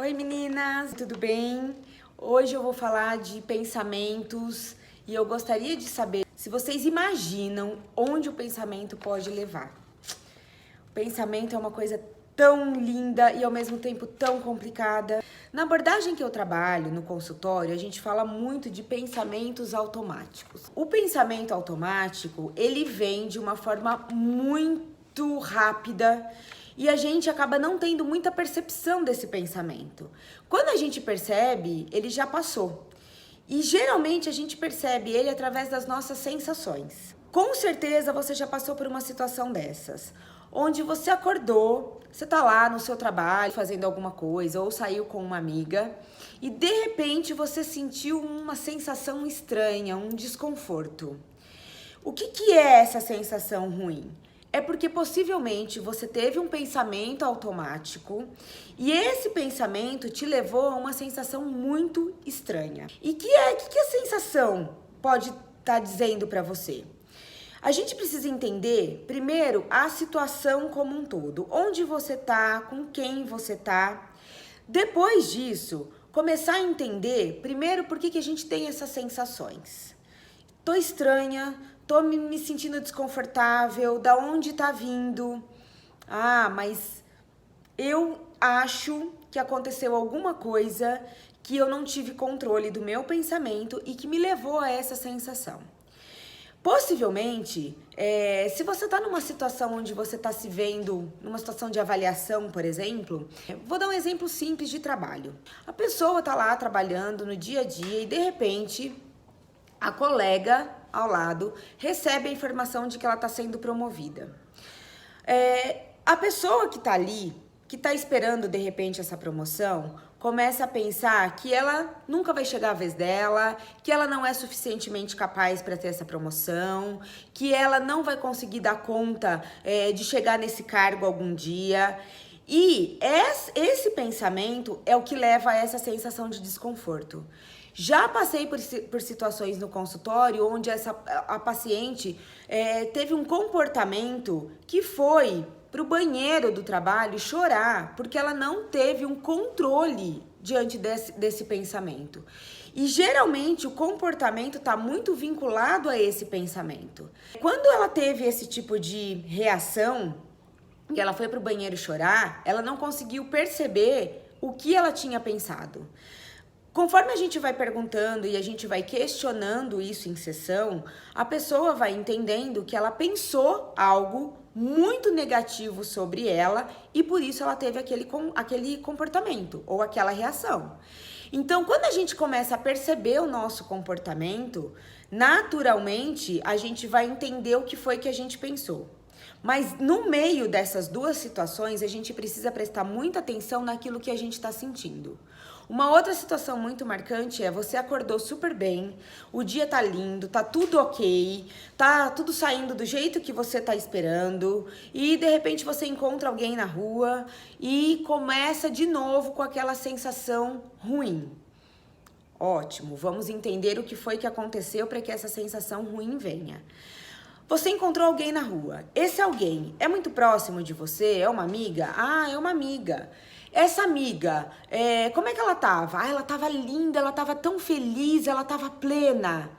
Oi meninas, tudo bem? Hoje eu vou falar de pensamentos e eu gostaria de saber se vocês imaginam onde o pensamento pode levar. O pensamento é uma coisa tão linda e ao mesmo tempo tão complicada. Na abordagem que eu trabalho no consultório, a gente fala muito de pensamentos automáticos. O pensamento automático, ele vem de uma forma muito rápida e a gente acaba não tendo muita percepção desse pensamento. Quando a gente percebe, ele já passou. E geralmente a gente percebe ele através das nossas sensações. Com certeza você já passou por uma situação dessas, onde você acordou, você tá lá no seu trabalho fazendo alguma coisa ou saiu com uma amiga e de repente você sentiu uma sensação estranha, um desconforto. O que é essa sensação ruim? É porque possivelmente você teve um pensamento automático e esse pensamento te levou a uma sensação muito estranha. E que a sensação pode estar dizendo para você? A gente precisa entender, primeiro, a situação como um todo. Onde você tá, com quem você tá. Depois disso, começar a entender, primeiro, por que a gente tem essas sensações. Tô estranha, tô me sentindo desconfortável, da onde tá vindo? Ah, mas eu acho que aconteceu alguma coisa que eu não tive controle do meu pensamento e que me levou a essa sensação. Possivelmente, se você está numa situação onde você está se vendo, numa situação de avaliação, por exemplo, vou dar um exemplo simples de trabalho. A pessoa está lá trabalhando no dia a dia e de repente a colega ao lado recebe a informação de que ela está sendo promovida. A pessoa que está ali, que está esperando de repente essa promoção, começa a pensar que ela nunca vai chegar a vez dela, que ela não é suficientemente capaz para ter essa promoção, que ela não vai conseguir dar conta de chegar nesse cargo algum dia. E esse pensamento é o que leva a essa sensação de desconforto. Já passei por situações no consultório onde a paciente teve um comportamento que foi para o banheiro do trabalho chorar porque ela não teve um controle diante desse pensamento. E geralmente o comportamento está muito vinculado a esse pensamento. Quando ela teve esse tipo de reação, que ela foi para o banheiro chorar, ela não conseguiu perceber o que ela tinha pensado. Conforme a gente vai perguntando e a gente vai questionando isso em sessão, a pessoa vai entendendo que ela pensou algo muito negativo sobre ela e por isso ela teve aquele comportamento ou aquela reação. Então, quando a gente começa a perceber o nosso comportamento, naturalmente a gente vai entender o que foi que a gente pensou. Mas no meio dessas duas situações, a gente precisa prestar muita atenção naquilo que a gente está sentindo. Uma outra situação muito marcante é você acordou super bem, o dia tá lindo, tá tudo ok, tá tudo saindo do jeito que você tá esperando e de repente você encontra alguém na rua e começa de novo com aquela sensação ruim. Ótimo, vamos entender o que foi que aconteceu para que essa sensação ruim venha. Você encontrou alguém na rua. Esse alguém é muito próximo de você? É uma amiga? Ah, é uma amiga. Essa amiga, como é que ela tava? Ah, ela tava linda, ela tava tão feliz, ela tava plena.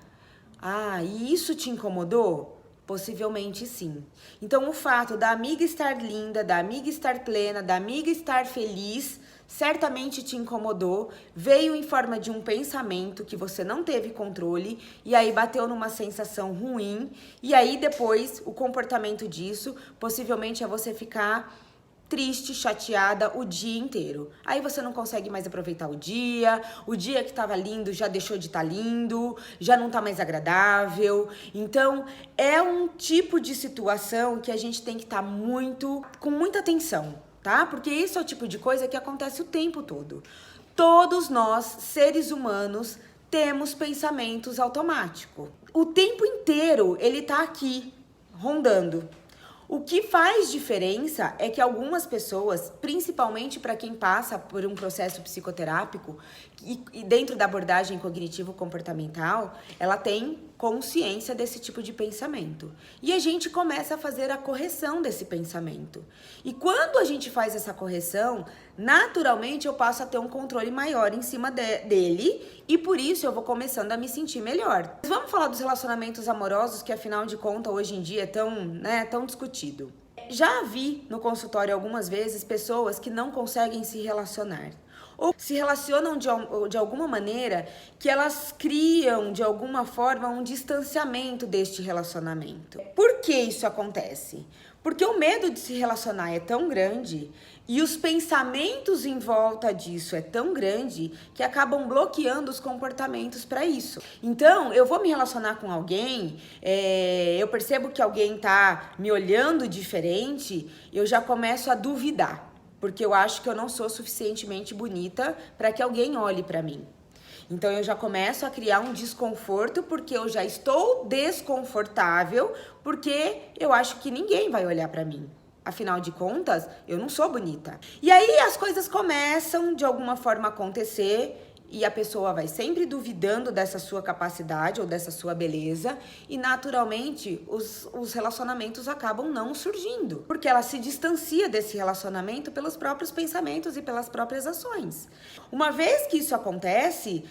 Ah, e isso te incomodou? Possivelmente sim. Então, o fato da amiga estar linda, da amiga estar plena, da amiga estar feliz, certamente te incomodou, veio em forma de um pensamento que você não teve controle e aí bateu numa sensação ruim e aí depois o comportamento disso possivelmente é você ficar triste, chateada o dia inteiro. Aí você não consegue mais aproveitar o dia que estava lindo já deixou de estar lindo, já não está mais agradável. Então, é um tipo de situação que a gente tem que estar com muita atenção, tá? Porque isso é o tipo de coisa que acontece o tempo todo. Todos nós, seres humanos, temos pensamentos automáticos. O tempo inteiro ele tá aqui, rondando. O que faz diferença é que algumas pessoas, principalmente para quem passa por um processo psicoterápico e dentro da abordagem cognitivo-comportamental, ela tem consciência desse tipo de pensamento. E a gente começa a fazer a correção desse pensamento. E quando a gente faz essa correção, naturalmente eu passo a ter um controle maior em cima dele e por isso eu vou começando a me sentir melhor. Mas vamos falar dos relacionamentos amorosos, que afinal de contas hoje em dia é tão discutido. Já vi no consultório algumas vezes pessoas que não conseguem se relacionar. Ou se relacionam de alguma maneira que elas criam, de alguma forma, um distanciamento deste relacionamento. Por que isso acontece? Porque o medo de se relacionar é tão grande e os pensamentos em volta disso é tão grande que acabam bloqueando os comportamentos para isso. Então, eu vou me relacionar com alguém, eu percebo que alguém tá me olhando diferente, eu já começo a duvidar. Porque eu acho que eu não sou suficientemente bonita para que alguém olhe para mim. Então eu já começo a criar um desconforto porque eu já estou desconfortável porque eu acho que ninguém vai olhar para mim. Afinal de contas, eu não sou bonita. E aí as coisas começam de alguma forma a acontecer e a pessoa vai sempre duvidando dessa sua capacidade ou dessa sua beleza e naturalmente os relacionamentos acabam não surgindo, porque ela se distancia desse relacionamento pelos próprios pensamentos e pelas próprias ações. Uma vez que isso acontece,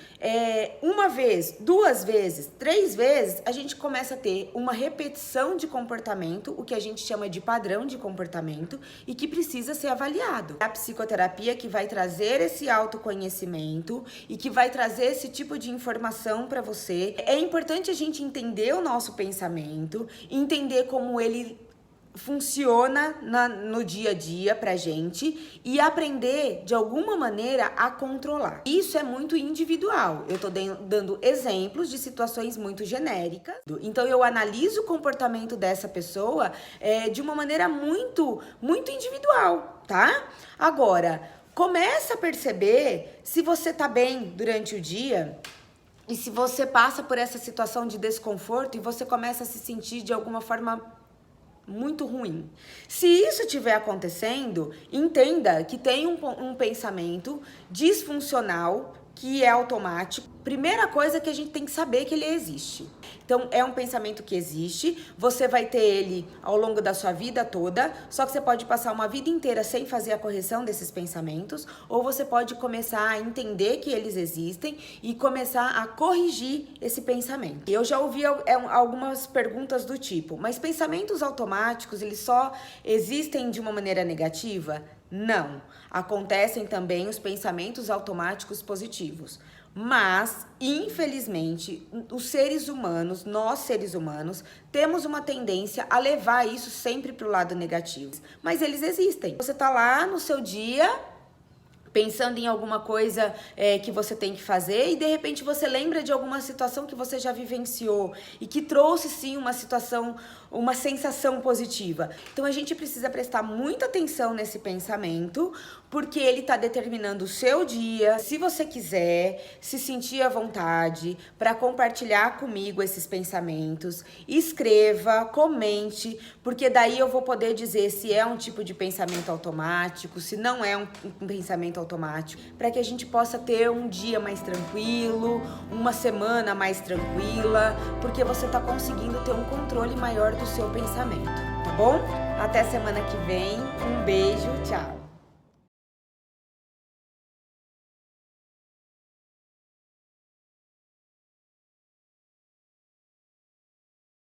uma vez, 2 vezes, 3 vezes, a gente começa a ter uma repetição de comportamento, o que a gente chama de padrão de comportamento e que precisa ser avaliado. É a psicoterapia que vai trazer esse autoconhecimento e que vai trazer esse tipo de informação para você. É importante a gente entender o nosso pensamento, entender como ele funciona no dia a dia pra gente e aprender de alguma maneira a controlar. Isso é muito individual. Eu tô dando exemplos de situações muito genéricas. Então eu analiso o comportamento dessa pessoa de uma maneira muito individual, tá? Agora, começa a perceber se você tá bem durante o dia e se você passa por essa situação de desconforto e você começa a se sentir de alguma forma muito ruim. Se isso estiver acontecendo, entenda que tem um pensamento disfuncional que é automático. Primeira coisa que a gente tem que saber que ele existe. Então, é um pensamento que existe, você vai ter ele ao longo da sua vida toda, só que você pode passar uma vida inteira sem fazer a correção desses pensamentos, ou você pode começar a entender que eles existem e começar a corrigir esse pensamento. Eu já ouvi algumas perguntas do tipo, mas pensamentos automáticos, eles só existem de uma maneira negativa? Não. Acontecem também os pensamentos automáticos positivos. Mas, infelizmente, os seres humanos, nós seres humanos, temos uma tendência a levar isso sempre para o lado negativo. Mas eles existem. Você tá lá no seu dia pensando em alguma coisa que você tem que fazer e de repente você lembra de alguma situação que você já vivenciou e que trouxe sim uma sensação positiva. Então a gente precisa prestar muita atenção nesse pensamento, porque ele está determinando o seu dia. Se você quiser se sentir à vontade para compartilhar comigo esses pensamentos, escreva, comente, porque daí eu vou poder dizer se é um tipo de pensamento automático, se não é um pensamento automático, para que a gente possa ter um dia mais tranquilo, uma semana mais tranquila, porque você está conseguindo ter um controle maior do seu pensamento, tá bom? Até semana que vem, um beijo, tchau!